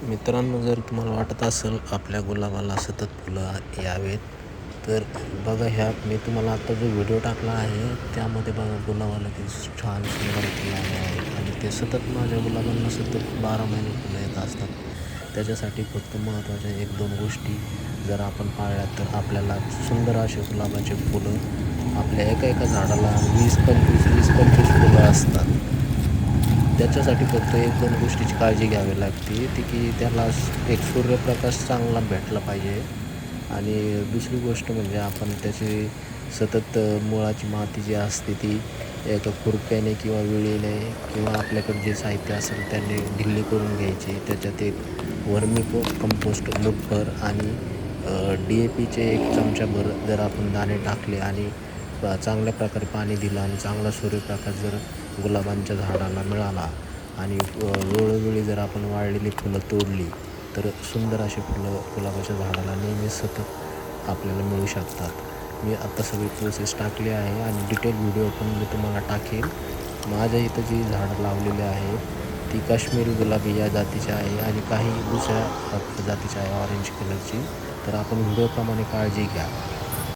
मित्रांनो, जर तुम्हाला वाटत असेल आपल्या गुलाबाला सतत फुलं यावेत, तर बघा मी तुम्हाला आता जो व्हिडिओ टाकला आहे त्यामध्ये बघा गुलाबाला किती छान सुंदर फुलं आले आहेत आणि ते सतत माझ्या गुलाबांना सतत 12 महिने फुलं येत असतात. त्याच्यासाठी फक्त महत्त्वाच्या 1-2 गोष्टी जर आपण पाळल्या तर आपल्याला सुंदर असे गुलाबाचे फुलं आपल्या एका झाडाला 20-25 फुलं असतात. त्याच्यासाठी फक्त 1-2 गोष्टीची काळजी घ्यावी लागते, ती की त्याला एक सूर्यप्रकाश चांगला भेटला पाहिजे आणि दुसरी गोष्ट म्हणजे आपण त्याची सतत मुळाची माती जी असते ती एका खुरप्याने किंवा विळीने किंवा आपल्याकडे जे साहित्य असेल त्याने ढिल्ली करून घ्यायची. त्याच्यात एक कंपोस्ट मूठभर आणि DAPचे 1 चमचाभर जर आपण दाणे टाकले आणि चांगल्या प्रकारे पाणी दिलं आणि चांगला सूर्यप्रकाश जर गुलाबांच्या झाडाला मिळाला आणि वेळोवेळी जर आपण वाळलेली फुलं तोडली तर सुंदर अशी फुलं गुलाबाच्या झाडाला नेहमी सतत आपल्याला मिळू शकतात. मी आत्ता सगळी प्रोसेस टाकली आहे आणि डिटेल व्हिडिओ पण मी तुम्हाला टाकेल. माझ्या इथं जी झाडं लावलेली आहेत ती काश्मीरी गुलाबी या जातीची आहे आणि काही दुसऱ्या जातीची आहे ऑरेंज कलरची. तर आपण व्हिडिओप्रमाणे काळजी घ्या.